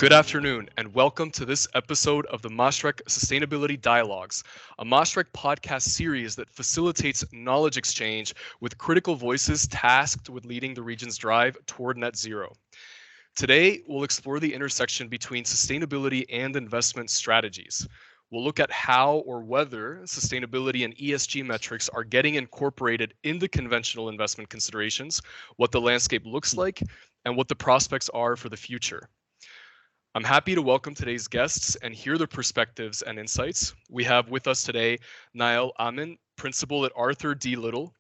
Good afternoon, and welcome to this episode of the Mashreq Sustainability Dialogues, a Mashreq podcast series that facilitates knowledge exchange with critical voices tasked with leading the region's drive toward net zero. Today, we'll explore the intersection between sustainability and investment strategies. We'll look at how or whether sustainability and ESG metrics are getting incorporated into conventional investment considerations, what the landscape looks like, and what the prospects are for the future. I'm happy to welcome today's guests and hear their perspectives and insights. We have with us today Nael, Amin, Principal at Arthur D. Little,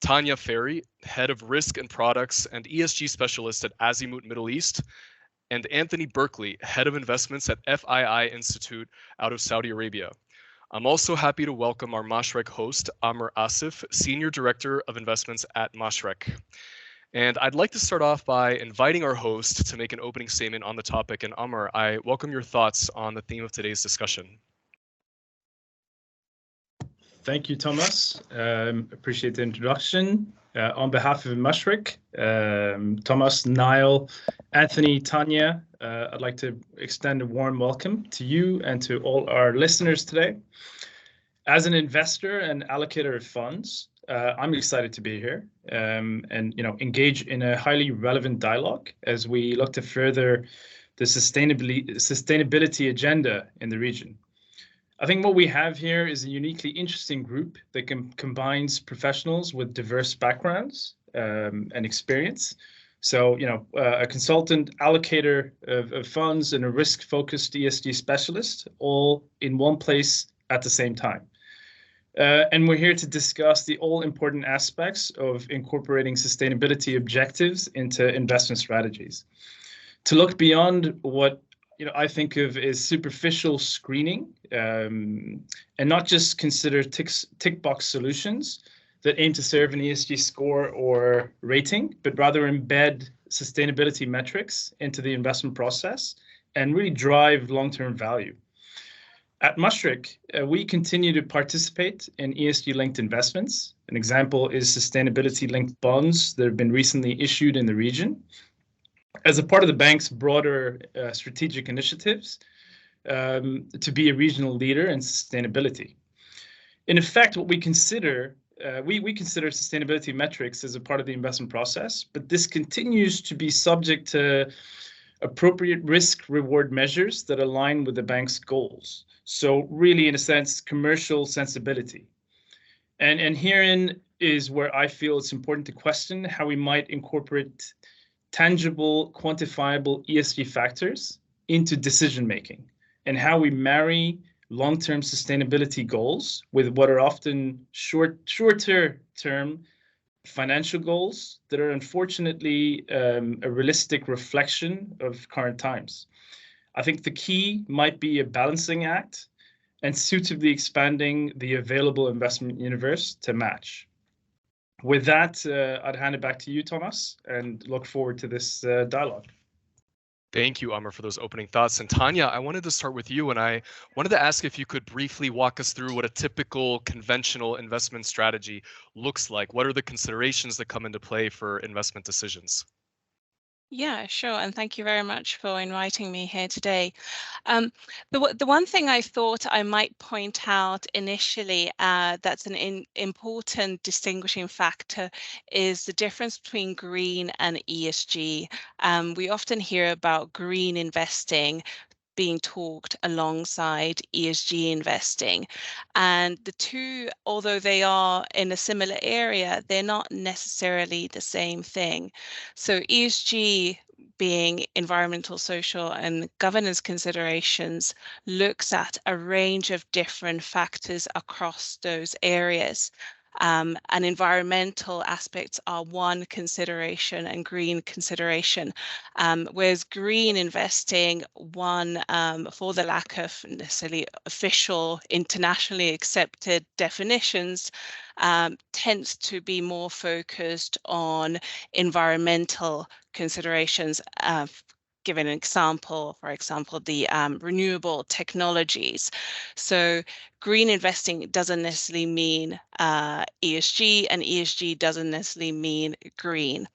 Tanja, Ferri, Head of Risk and Products and ESG Specialist at Azimut Middle East, and Anthony Berkley, Head of Investments at FII Institute out of Saudi Arabia. I'm also happy to welcome our Mashreq host, Aamer Asif, Senior Director of Investments at Mashreq. And I'd like to start off by inviting our host to make an opening statement on the topic. And Aamer, I welcome your thoughts on the theme of today's discussion. Thank you, Thomas. Appreciate the introduction. On behalf of Mashreq, Thomas, Nael, Anthony, Tanja, I'd like to extend a warm welcome to you and to all our listeners today. As an investor and allocator of funds, I'm excited to be here and engage in a highly relevant dialogue as we look to further the sustainability agenda in the region. I think what we have here is a uniquely interesting group that combines professionals with diverse backgrounds and experience. So, a consultant, allocator of funds, and a risk-focused ESG specialist, all in one place at the same time. And we're here to discuss the all-important aspects of incorporating sustainability objectives into investment strategies. To look beyond what I think of as superficial screening, and not just consider tick box solutions that aim to serve an ESG score or rating, but rather embed sustainability metrics into the investment process and really drive long-term value. At Mashreq, we continue to participate in ESG-linked investments. An example is sustainability-linked bonds that have been recently issued in the region as a part of the bank's broader strategic initiatives to be a regional leader in sustainability. In effect, what we consider sustainability metrics as a part of the investment process, but this continues to be subject to appropriate risk-reward measures that align with the bank's goals. So really, in a sense, commercial sensibility. And herein is where I feel it's important to question how we might incorporate tangible, quantifiable ESG factors into decision-making and how we marry long-term sustainability goals with what are often shorter-term financial goals that are unfortunately a realistic reflection of current times. I think the key might be a balancing act and suitably expanding the available investment universe to match. With that, I'd hand it back to you, Thomas, and look forward to this dialogue. Thank you, Aamer, for those opening thoughts. And Tanja, I wanted to start with you, and I wanted to ask if you could briefly walk us through what a typical conventional investment strategy looks like. What are the considerations that come into play for investment decisions? Yeah, sure. And thank you very much for inviting me here today. The one thing I thought I might point out initially that's an important distinguishing factor is the difference between green and ESG. We often hear about green investing being talked alongside ESG investing. And the two, although they are in a similar area, they're not necessarily the same thing. So ESG, being environmental, social, and governance considerations, looks at a range of different factors across those areas. And environmental aspects are one consideration and green consideration, whereas green investing, one for the lack of necessarily official internationally accepted definitions, tends to be more focused on environmental considerations. Give an example, for example, the renewable technologies. So green investing doesn't necessarily mean ESG, and ESG doesn't necessarily mean green.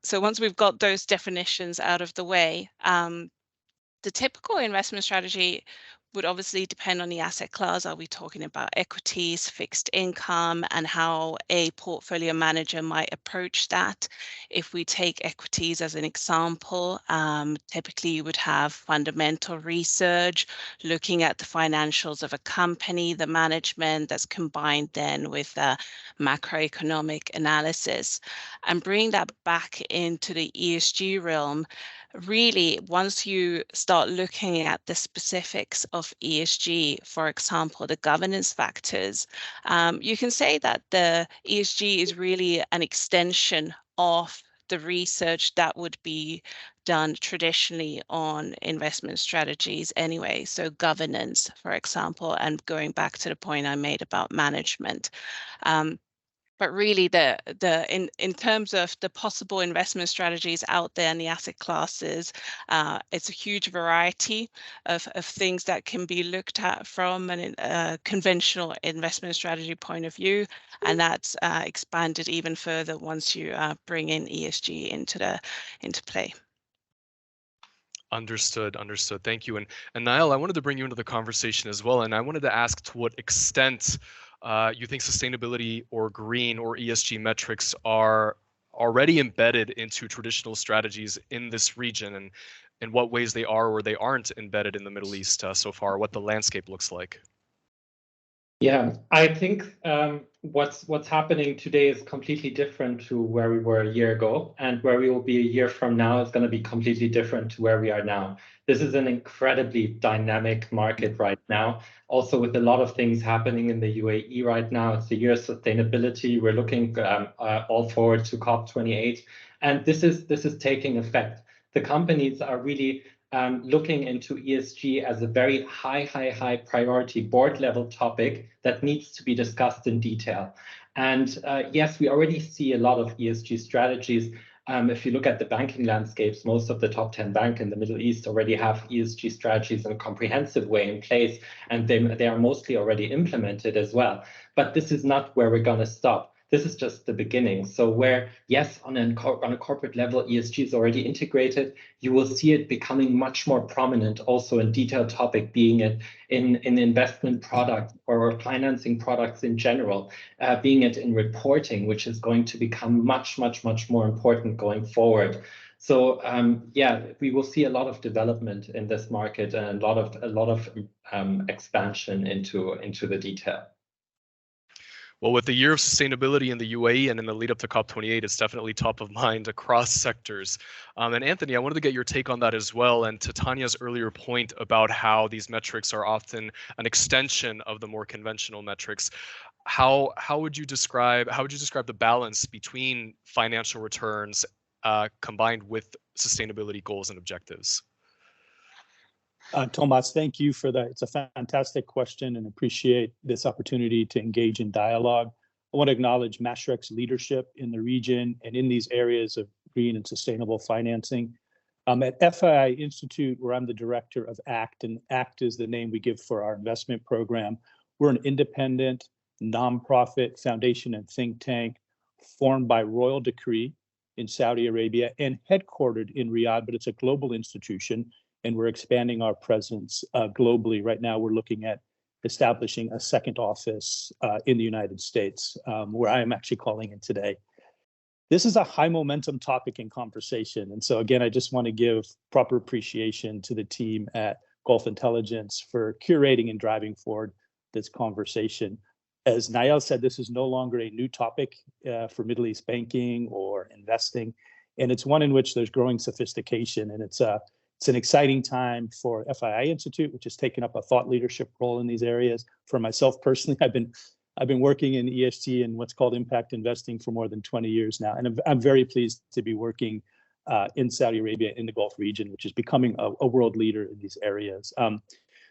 So once we've got those definitions out of the way, The typical investment strategy would obviously depend on the asset class. Are we talking about equities, fixed income, and how a portfolio manager might approach that? If we take equities as an example, typically you would have fundamental research, looking at the financials of a company, the management that's combined then with macroeconomic analysis. And bring that back into the ESG realm. Really, once you start looking at the specifics of ESG, for example, the governance factors, you can say that the ESG is really an extension of the research that would be done traditionally on investment strategies anyway. So governance, for example, and going back to the point I made about management. But really, in terms of the possible investment strategies out there in the asset classes, it's a huge variety of things that can be looked at from a conventional investment strategy point of view, and that's expanded even further once you bring in ESG into play. Understood. Thank you. And Nael, I wanted to bring you into the conversation as well, and I wanted to ask to what extent you think sustainability or green or ESG metrics are already embedded into traditional strategies in this region, and in what ways they are or they aren't embedded in the Middle East so far, what the landscape looks like. Yeah, I think what's happening today is completely different to where we were a year ago, and where we will be a year from now is going to be completely different to where we are now. This is an incredibly dynamic market right now, also with a lot of things happening in the UAE right now. It's the year of sustainability. We're looking all forward to COP28, and this is taking effect. The companies are really looking into ESG as a very high priority board level topic that needs to be discussed in detail. And yes, we already see a lot of ESG strategies. If you look at the banking landscapes, most of the top 10 banks in the Middle East already have ESG strategies in a comprehensive way in place, and they are mostly already implemented as well. But this is not where we're going to stop. This is just the beginning. So where, yes, on a corporate level, ESG is already integrated, you will see it becoming much more prominent also in detailed topic, being it in investment products or financing products in general, being it in reporting, which is going to become much more important going forward. So yeah, we will see a lot of development in this market and a lot of expansion into the detail. Well, with the year of sustainability in the UAE and in the lead up to COP28, it's definitely top of mind across sectors. And Anthony, I wanted to get your take on that as well. And to Tanja's earlier point about how these metrics are often an extension of the more conventional metrics, how would you describe the balance between financial returns combined with sustainability goals and objectives? Thomas, thank you for that. It's a fantastic question, and appreciate this opportunity to engage in dialogue. I want to acknowledge Mashreq's leadership in the region and in these areas of green and sustainable financing. At FII Institute, where I'm the director of ACT, and ACT is the name we give for our investment program. We're an independent, nonprofit foundation and think tank formed by royal decree in Saudi Arabia and headquartered in Riyadh, but it's a global institution. And we're expanding our presence globally. Right now, we're looking at establishing a second office in the United States, where I am actually calling in today. This is a high momentum topic in conversation. And so again, I just want to give proper appreciation to the team at Gulf Intelligence for curating and driving forward this conversation. As Nael said, this is no longer a new topic for Middle East banking or investing. And it's one in which there's growing sophistication, and it's an exciting time for FII Institute, which has taken up a thought leadership role in these areas. For myself personally, I've been working in ESG and what's called impact investing for more than 20 years now, and I'm very pleased to be working in Saudi Arabia in the Gulf region, which is becoming a world leader in these areas.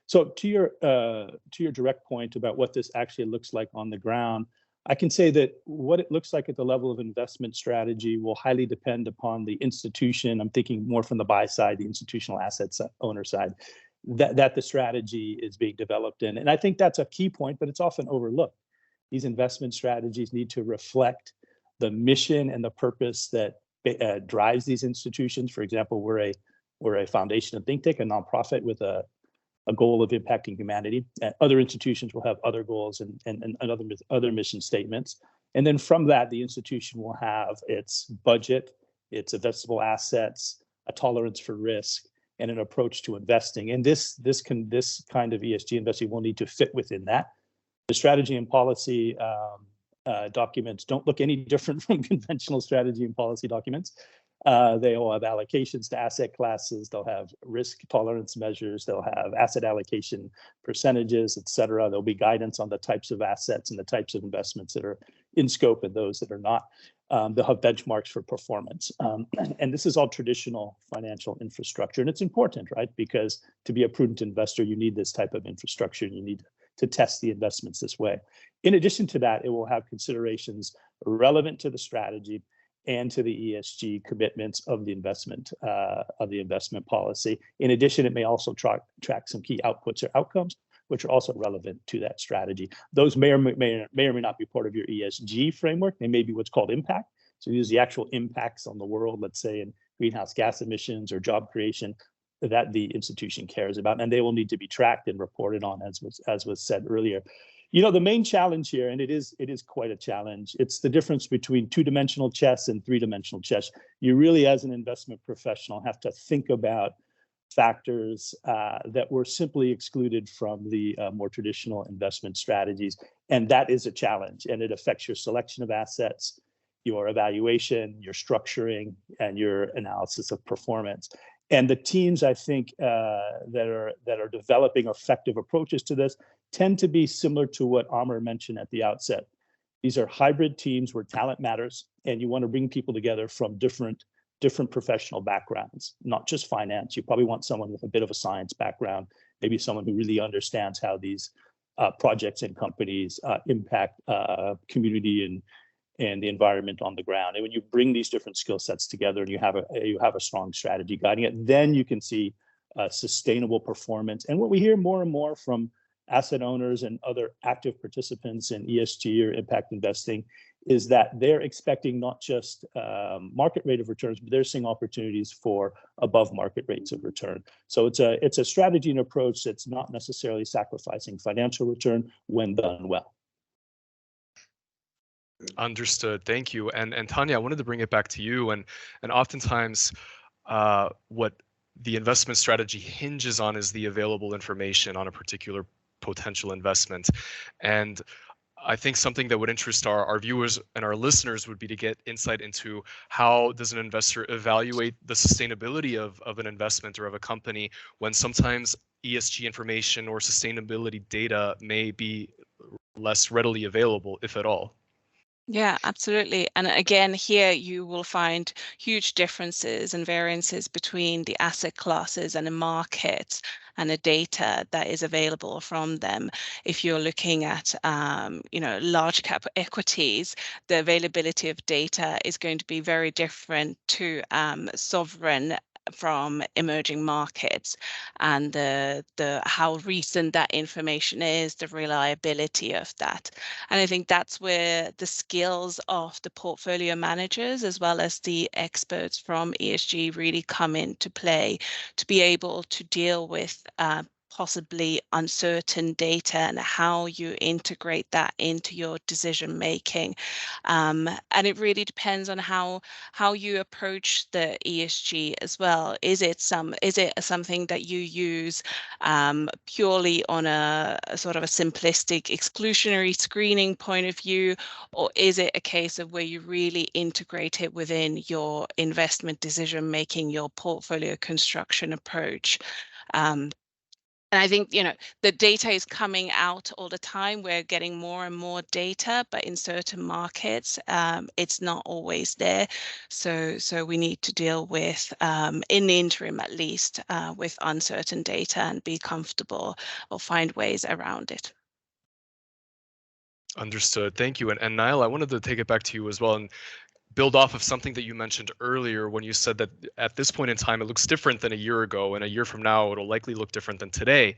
So to your direct point about what this actually looks like on the ground, I can say that what it looks like at the level of investment strategy will highly depend upon the institution. I'm thinking more from the buy side, the institutional assets owner side, that the strategy is being developed in. And I think that's a key point, but it's often overlooked. These investment strategies need to reflect the mission and the purpose that drives these institutions. For example, we're We're a foundation and think tank, a nonprofit with a goal of impacting humanity. Other institutions will have other goals and other mission statements. And then from that, the institution will have its budget, its investable assets, a tolerance for risk, and an approach to investing. And this kind of ESG investing will need to fit within that. The strategy and policy documents don't look any different from conventional strategy and policy documents. They will have allocations to asset classes. They'll have risk tolerance measures. They'll have asset allocation percentages, et cetera. There'll be guidance on the types of assets and the types of investments that are in scope and those that are not. They'll have benchmarks for performance. And this is all traditional financial infrastructure. And it's important, right? Because to be a prudent investor, you need this type of infrastructure. You need to test the investments this way. In addition to that, it will have considerations relevant to the strategy and to the ESG commitments of the investment policy. In addition, it may also track some key outputs or outcomes, which are also relevant to that strategy. Those may or may not be part of your ESG framework. They may be what's called impact. So these are the actual impacts on the world, let's say in greenhouse gas emissions or job creation, that the institution cares about, and they will need to be tracked and reported on, as was said earlier. You know, the main challenge here, and it is quite a challenge, it's the difference between two-dimensional chess and three-dimensional chess. You really, as an investment professional, have to think about factors that were simply excluded from the more traditional investment strategies. And that is a challenge, and it affects your selection of assets, your evaluation, your structuring, and your analysis of performance. And the teams, I think, that are developing effective approaches to this tend to be similar to what Aamer mentioned at the outset. These are hybrid teams where talent matters, and you want to bring people together from different professional backgrounds, not just finance. You probably want someone with a bit of a science background, maybe someone who really understands how these projects and companies impact community and the environment on the ground. And when you bring these different skill sets together and you have a strong strategy guiding it, then you can see sustainable performance. And what we hear more and more from asset owners and other active participants in ESG or impact investing is that they're expecting not just market rate of returns, but they're seeing opportunities for above market rates of return. So it's a strategy and approach that's not necessarily sacrificing financial return when done well. Understood. Thank you. And Tanja, I wanted to bring it back to you. And oftentimes, what the investment strategy hinges on is the available information on a particular potential investment. And I think something that would interest our viewers and our listeners would be to get insight into how does an investor evaluate the sustainability of an investment or of a company when sometimes ESG information or sustainability data may be less readily available, if at all. Yeah, absolutely. And again, here you will find huge differences and variances between the asset classes and the markets and the data that is available from them. If you're looking at, large cap equities, the availability of data is going to be very different to sovereign from emerging markets, and the how recent that information is, the reliability of that. And I think that's where the skills of the portfolio managers as well as the experts from ESG really come into play to be able to deal with possibly uncertain data and how you integrate that into your decision making. And it really depends on how you approach the ESG as well. Is it something that you use purely on a sort of a simplistic exclusionary screening point of view, or is it a case of where you really integrate it within your investment decision making, your portfolio construction approach? And I think, the data is coming out all the time. We're getting more and more data, but in certain markets, it's not always there. So we need to deal with, in the interim at least, with uncertain data and be comfortable or find ways around it. Understood. Thank you. And Nael, I wanted to take it back to you as well and build off of something that you mentioned earlier when you said that at this point in time, it looks different than a year ago, and a year from now, it'll likely look different than today.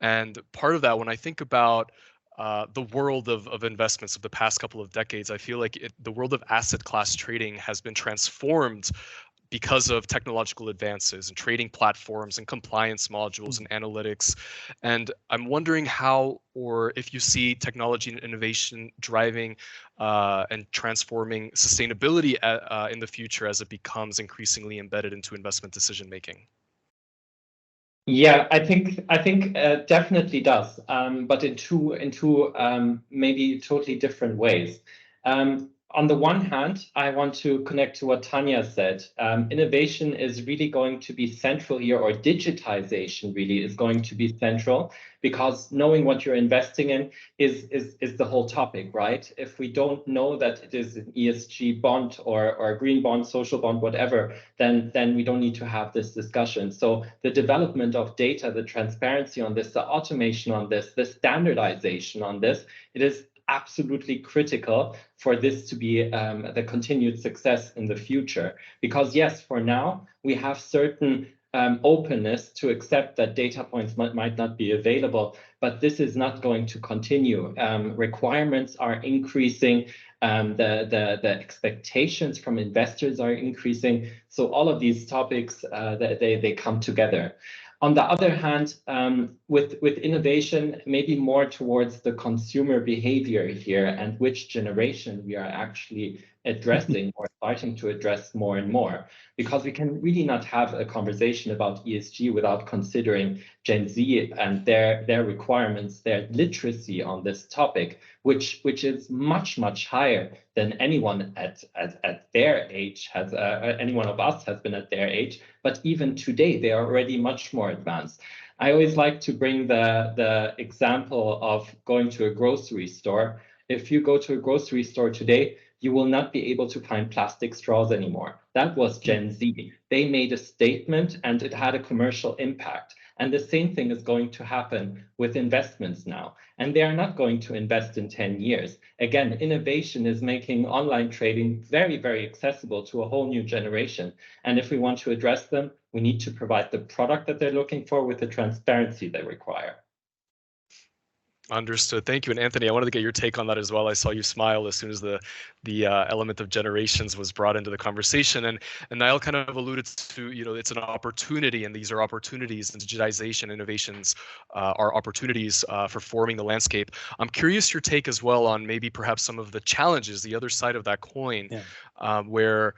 And part of that, when I think about the world of investments of the past couple of decades, I feel like the world of asset class trading has been transformed because of technological advances and trading platforms and compliance modules and analytics. And I'm wondering how, or if you see technology and innovation driving and transforming sustainability in the future as it becomes increasingly embedded into investment decision making. Yeah, I think definitely does, but in two maybe totally different ways. On the one hand, I want to connect to what Tanja said. Innovation is really going to be central here, or digitization really is going to be central, because knowing what you're investing in is the whole topic, right? If we don't know that it is an ESG bond or a green bond, social bond, whatever, then we don't need to have this discussion. So the development of data, the transparency on this, the automation on this, the standardization on this, it is absolutely critical for this to be the continued success in the future. Because yes, for now, we have certain openness to accept that data points might not be available, but this is not going to continue. Requirements are increasing, the expectations from investors are increasing. So all of these topics, they come together. On the other hand, with innovation, maybe more towards the consumer behavior here and which generation we are actually addressing or starting to address more and more, because we can really not have a conversation about ESG without considering Gen Z and their requirements, their literacy on this topic, which is much higher than anyone at their age has, any one of us has been at their age. But even today, they are already much more advanced. I always like to bring the example of going to a grocery store. If you go to a grocery store today, you will not be able to find plastic straws anymore. That was Gen Z. They made a statement and it had a commercial impact. And the same thing is going to happen with investments now. And they are not going to invest in 10 years. Again, innovation is making online trading very accessible to a whole new generation. And if we want to address them, we need to provide the product that they're looking for with the transparency they require. Understood. Thank you. And Anthony, I wanted to get your take on that as well. I saw you smile as soon as the element of generations was brought into the conversation. And Nael kind of alluded to, it's an opportunity, and these are opportunities, and digitization, innovations are opportunities for forming the landscape. I'm curious your take as well on maybe perhaps some of the challenges, the other side of that coin, where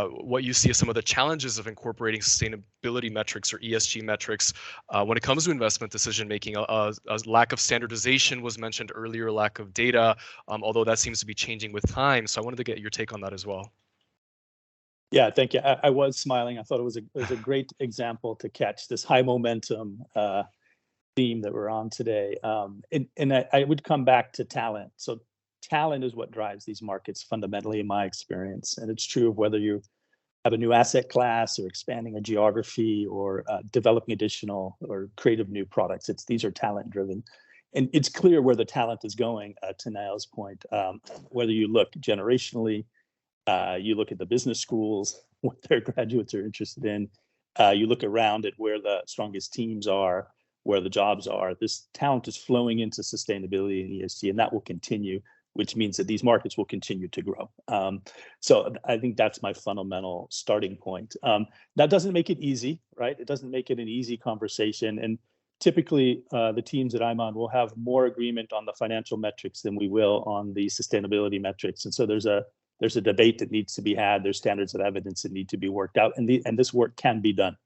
what you see as some of the challenges of incorporating sustainability metrics or ESG metrics when it comes to investment decision making. A lack of standardization was mentioned earlier, lack of data, although that seems to be changing with time. So I wanted to get your take on that as well. Yeah, thank you. I was smiling. I thought it was a great example to catch this high momentum theme that we're on today. And I would come back to talent. So talent is what drives these markets fundamentally, in my experience. And it's true of whether you have a new asset class or expanding a geography or developing additional or creative new products. These are talent driven. And it's clear where the talent is going, to Nael's point. Whether you look generationally, you look at the business schools, what their graduates are interested in, you look around at where the strongest teams are, where the jobs are. This talent is flowing into sustainability and ESG, and that will continue, which means that these markets will continue to grow. So I think that's my fundamental starting point. That doesn't make it easy, right? It doesn't make it an easy conversation. And typically, the teams that I'm on will have more agreement on the financial metrics than we will on the sustainability metrics. And so there's a debate that needs to be had. There's standards of evidence that need to be worked out, and this work can be done.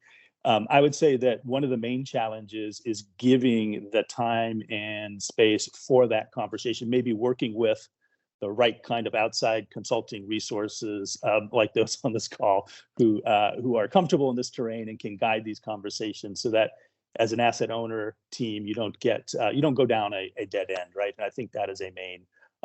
I would say that one of the main challenges is giving the time and space for that conversation, maybe working with the right kind of outside consulting resources like those on this call who are comfortable in this terrain and can guide these conversations so that as an asset owner team, you don't go down a dead end, right? And I think that is a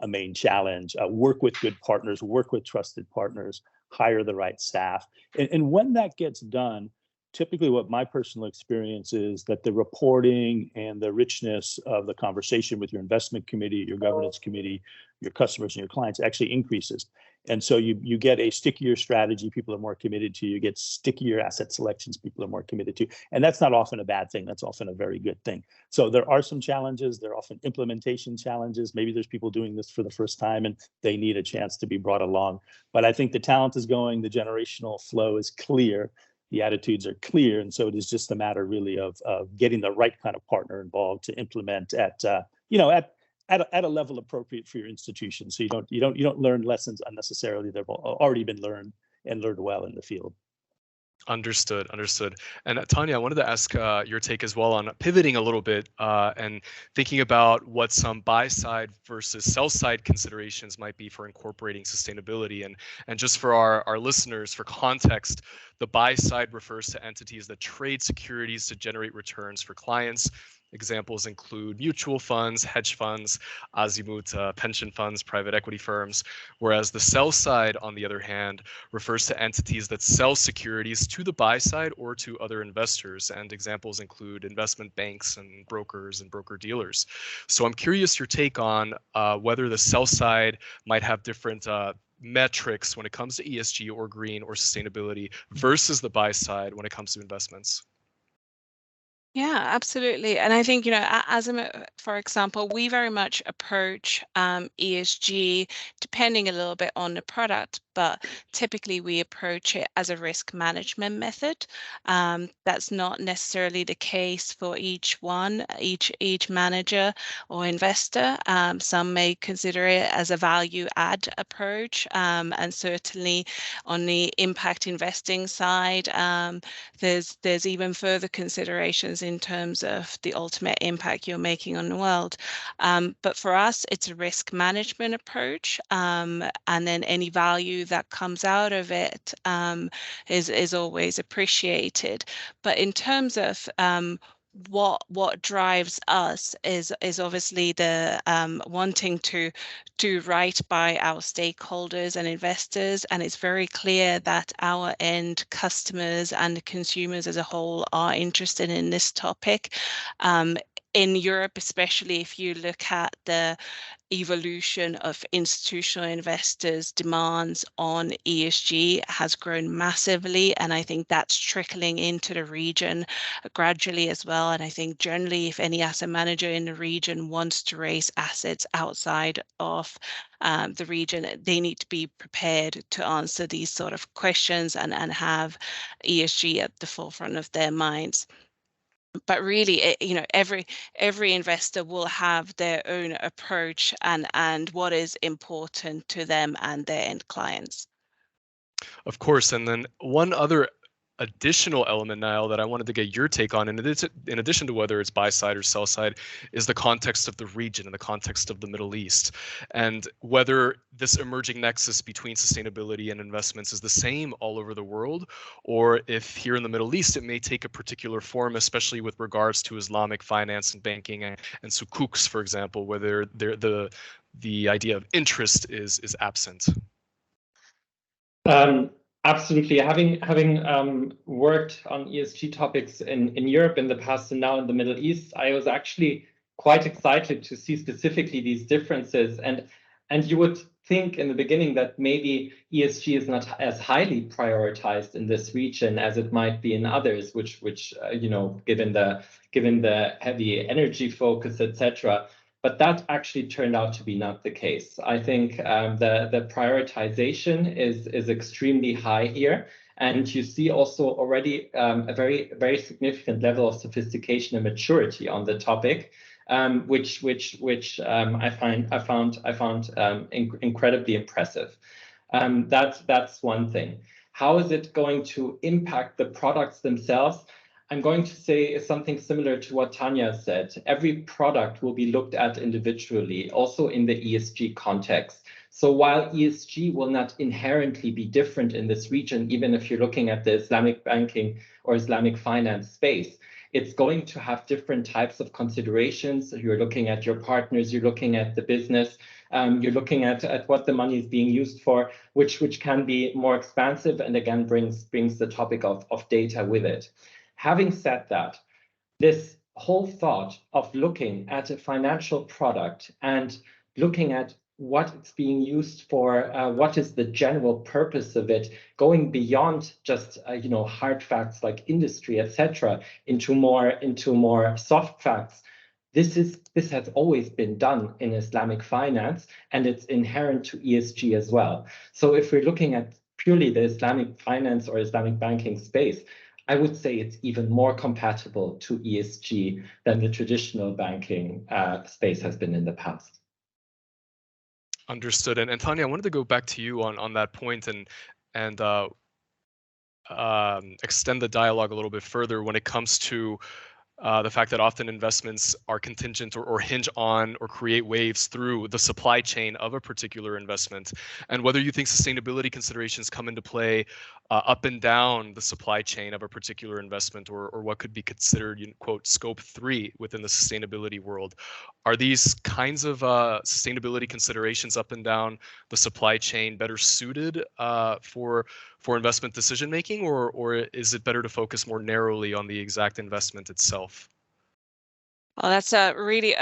main challenge. Work with good partners, work with trusted partners, hire the right staff. And when that gets done, typically what my personal experience is that the reporting and the richness of the conversation with your investment committee, your governance committee, your customers and your clients actually increases. And so you get a stickier strategy, people are more committed to. You get stickier asset selections, people are more committed to. And that's not often a bad thing. That's often a very good thing. So there are some challenges. There are often implementation challenges. Maybe there's people doing this for the first time and they need a chance to be brought along. But I think the talent is going, the generational flow is clear, the attitudes are clear. And so it is just a matter really of getting the right kind of partner involved to implement at a level appropriate for your institution, so you don't learn lessons unnecessarily that have already been learned and learned well in the field. Understood. And Tanja, I wanted to ask your take as well on pivoting a little bit and thinking about what some buy side versus sell side considerations might be for incorporating sustainability. And just for our listeners, for context, the buy side refers to entities that trade securities to generate returns for clients. Examples include mutual funds, hedge funds, Azimut, pension funds, private equity firms, whereas the sell side, on the other hand, refers to entities that sell securities to the buy side or to other investors, and examples include investment banks and brokers and broker dealers. So I'm curious your take on whether the sell side might have different metrics when it comes to ESG or green or sustainability versus the buy side when it comes to investments. Yeah, absolutely. And I think, at Azimut, for example, we very much approach ESG depending a little bit on the product, but typically we approach it as a risk management method. That's not necessarily the case for each manager or investor. Some may consider it as a value add approach. And certainly on the impact investing side, there's even further considerations in terms of the ultimate impact you're making on the world. But for us, it's a risk management approach. And then any value that comes out of it is always appreciated. But in terms of what drives us is obviously the wanting to do right by our stakeholders and investors, and it's very clear that our end customers and the consumers as a whole are interested in this topic. In Europe, especially if you look at the evolution of institutional investors' demands on ESG has grown massively, and I think that's trickling into the region gradually as well. And I think generally, if any asset manager in the region wants to raise assets outside of the region, they need to be prepared to answer these sort of questions and have ESG at the forefront of their minds. But really, every investor will have their own approach and what is important to them and their end clients. Of course. And then one other additional element, Nael, that I wanted to get your take on, in addition to whether it's buy side or sell side, is the context of the region and the context of the Middle East, and whether this emerging nexus between sustainability and investments is the same all over the world, or if here in the Middle East it may take a particular form, especially with regards to Islamic finance and banking and sukuks, for example, whether the idea of interest is absent. Absolutely. Having worked on ESG topics in Europe in the past and now in the Middle East, I was actually quite excited to see specifically these differences. And you would think in the beginning that maybe ESG is not as highly prioritized in this region as it might be in others, which given the heavy energy focus, etc. But that actually turned out to be not the case. I think the prioritization is extremely high here. And you see also already a very, very significant level of sophistication and maturity on the topic, which I found incredibly impressive. That's one thing. How is it going to impact the products themselves? I'm going to say something similar to what Tanja said. Every product will be looked at individually, also in the ESG context. So while ESG will not inherently be different in this region, even if you're looking at the Islamic banking or Islamic finance space, it's going to have different types of considerations. You're looking at your partners, you're looking at the business, you're looking at what the money is being used for, which can be more expansive and again brings the topic of data with it. Having said that, this whole thought of looking at a financial product and looking at what it's being used for, what is the general purpose of it, going beyond just hard facts like industry, etc., into more soft facts. This has always been done in Islamic finance, and it's inherent to ESG as well. So if we're looking at purely the Islamic finance or Islamic banking space, I would say it's even more compatible to ESG than the traditional banking space has been in the past. Understood. And Tanja, I wanted to go back to you on that point and extend the dialogue a little bit further when it comes to the fact that often investments are contingent or hinge on or create waves through the supply chain of a particular investment, and whether you think sustainability considerations come into play up and down the supply chain of a particular investment, or what could be considered, quote, scope 3 within the sustainability world. Are these kinds of sustainability considerations up and down the supply chain better suited for investment decision making, or is it better to focus more narrowly on the exact investment itself? Well, that's a really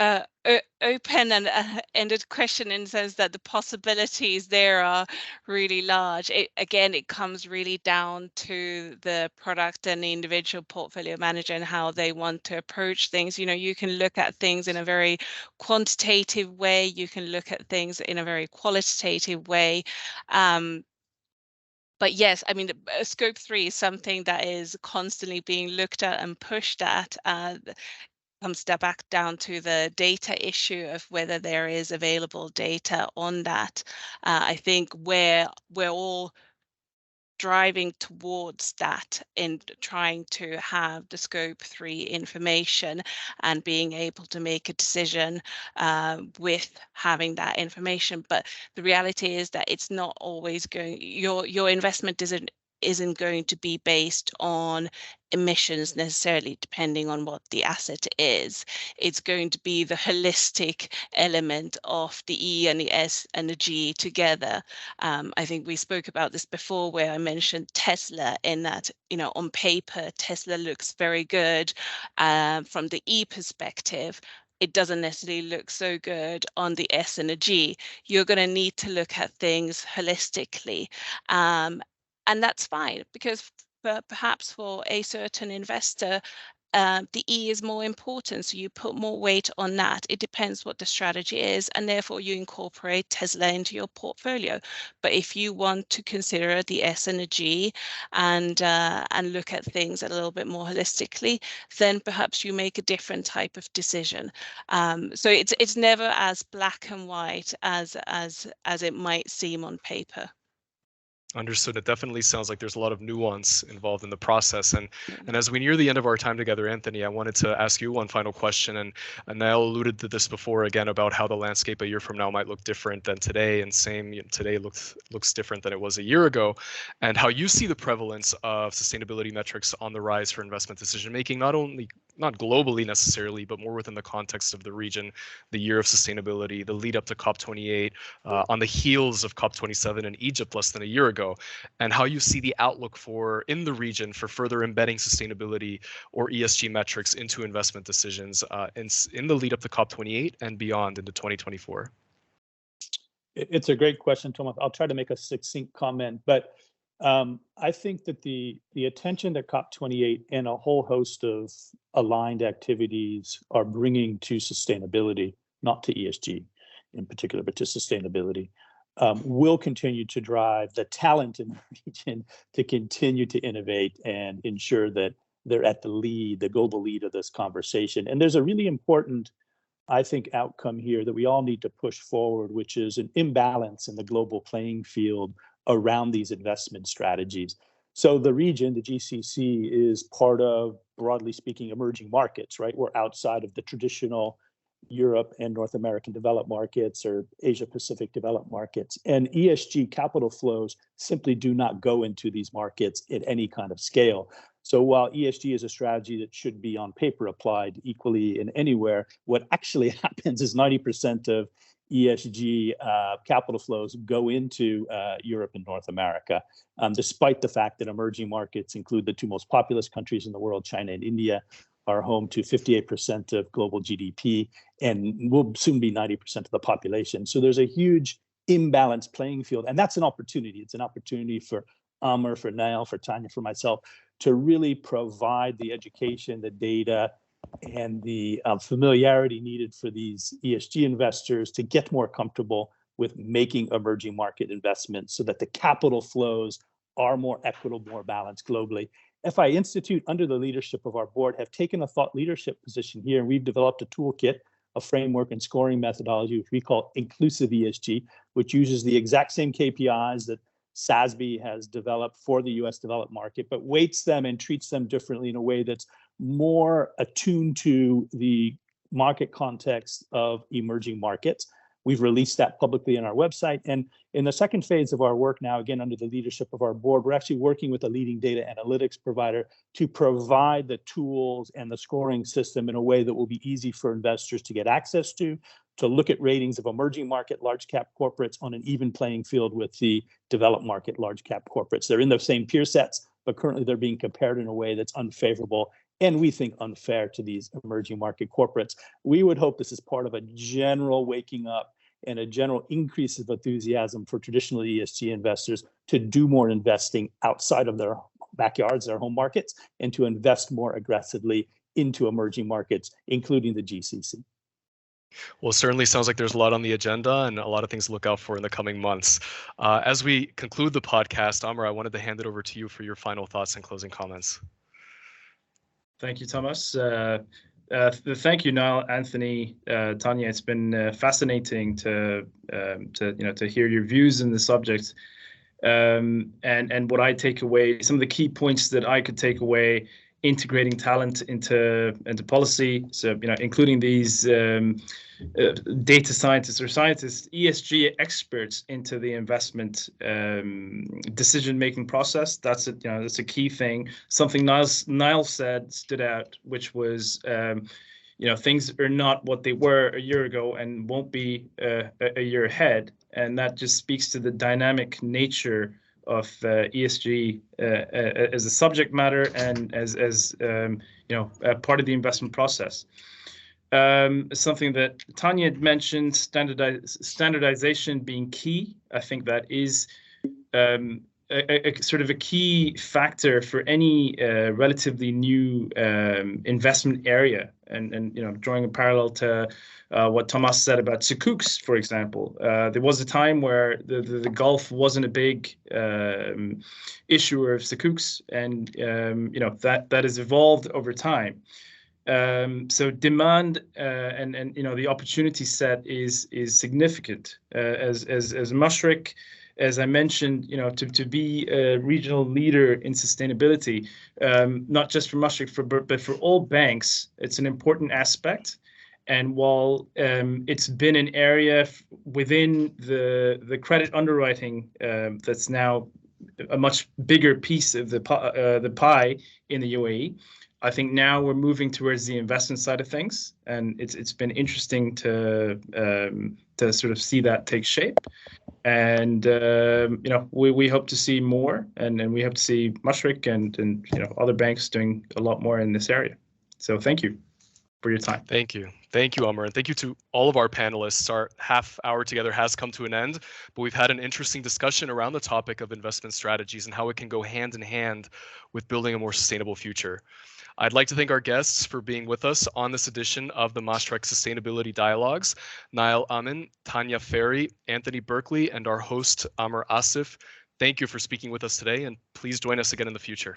open and ended question, in the sense that the possibilities there are really large. It comes really down to the product and the individual portfolio manager and how they want to approach things. You can look at things in a very quantitative way. You can look at things in a very qualitative way. But yes, I mean, scope 3 is something that is constantly being looked at and pushed at. Comes back down to the data issue of whether there is available data on that. I think we're all driving towards that in trying to have the scope 3 information and being able to make a decision with having that information. But the reality is that it's not always going, your investment isn't going to be based on emissions necessarily, depending on what the asset is. It's going to be the holistic element of the E and the S and the G together. I think we spoke about this before, where I mentioned Tesla, in that, on paper, Tesla looks very good from the E perspective. It doesn't necessarily look so good on the S and the G. You're going to need to look at things holistically. And that's fine, because perhaps for a certain investor, the E is more important. So you put more weight on that. It depends what the strategy is, and therefore you incorporate Tesla into your portfolio. But if you want to consider the S and the G and look at things a little bit more holistically, then perhaps you make a different type of decision. So it's never as black and white as it might seem on paper. Understood. It definitely sounds like there's a lot of nuance involved in the process. And as we near the end of our time together, Anthony, I wanted to ask you one final question. And Nael alluded to this before, again, about how the landscape a year from now might look different than today. And today looks different than it was a year ago. And how you see the prevalence of sustainability metrics on the rise for investment decision making, not globally necessarily, but more within the context of the region, the year of sustainability, the lead up to COP28, on the heels of COP27 in Egypt less than a year ago, and how you see the outlook in the region for further embedding sustainability or ESG metrics into investment decisions in the lead up to COP28 and beyond into 2024. It's a great question, Thomas. I'll try to make a succinct comment, but I think that the attention that COP28 and a whole host of aligned activities are bringing to sustainability, not to ESG in particular, but to sustainability, will continue to drive the talent in the region to continue to innovate and ensure that they're at the global lead of this conversation. And there's a really important, I think, outcome here that we all need to push forward, which is an imbalance in the global playing field around these investment strategies. So the region, the GCC, is part of, broadly speaking, emerging markets, right? We're outside of the traditional Europe and North American developed markets or Asia Pacific developed markets. And ESG capital flows simply do not go into these markets at any kind of scale. So while ESG is a strategy that should be on paper applied equally in anywhere, what actually happens is 90% of ESG capital flows go into Europe and North America, despite the fact that emerging markets include the two most populous countries in the world, China and India, are home to 58% of global GDP and will soon be 90% of the population. So there's a huge imbalanced playing field, and that's an opportunity. It's an opportunity for Aamer, for Nael, for Tanja, for myself to really provide the education, the data, and the familiarity needed for these ESG investors to get more comfortable with making emerging market investments so that the capital flows are more equitable, more balanced globally. FI Institute, under the leadership of our board, have taken a thought leadership position here, and we've developed a toolkit, a framework and scoring methodology, which we call inclusive ESG, which uses the exact same KPIs that SASB has developed for the US developed market, but weights them and treats them differently in a way that's more attuned to the market context of emerging markets. We've released that publicly on our website. And in the second phase of our work now, again, under the leadership of our board, we're actually working with a leading data analytics provider to provide the tools and the scoring system in a way that will be easy for investors to get access to look at ratings of emerging market large cap corporates on an even playing field with the developed market large cap corporates. They're in the same peer sets, but currently they're being compared in a way that's unfavorable and we think unfair to these emerging market corporates. We would hope this is part of a general waking up and a general increase of enthusiasm for traditional ESG investors to do more investing outside of their backyards, their home markets, and to invest more aggressively into emerging markets, including the GCC. Well, it certainly sounds like there's a lot on the agenda and a lot of things to look out for in the coming months. As we conclude the podcast, Aamer, I wanted to hand it over to you for your final thoughts and closing comments. Thank you, Thomas. Thank you, Nael, Anthony, Tanja. It's been fascinating to hear your views in the subject. And what I take away, some of the key points that I could take away, integrating talent into policy, so including these data scientists or scientists, ESG experts into the investment decision-making process. That's a key thing. Something Nael said stood out, which was things are not what they were a year ago and won't be a year ahead, and that just speaks to the dynamic nature of ESG as a subject matter and as part of the investment process. Something that Tanja had mentioned, standardization being key. I think that is a sort of a key factor for any relatively new investment area, and drawing a parallel to what Thomas said about sukuks, for example. There was a time where the Gulf wasn't a big issuer of sukuks, and that has evolved over time. So demand and the opportunity set is significant. As Mashreq, as I mentioned, to be a regional leader in sustainability, not just for Mashreq, but for all banks, it's an important aspect. And while it's been an area within the credit underwriting that's now a much bigger piece of the pie in the UAE, I think now we're moving towards the investment side of things, and it's been interesting to sort of see that take shape. And we hope to see more, and we hope to see Mashreq and other banks doing a lot more in this area. So thank you for your time. Thank you, Aamer, and thank you to all of our panelists. Our half hour together has come to an end, but we've had an interesting discussion around the topic of investment strategies and how it can go hand in hand with building a more sustainable future. I'd like to thank our guests for being with us on this edition of the Mashreq Sustainability Dialogues. Nael, Amin, Tanja, Ferri, Anthony, Berkley, and our host, Aamer, Asif. Thank you for speaking with us today, and please join us again in the future.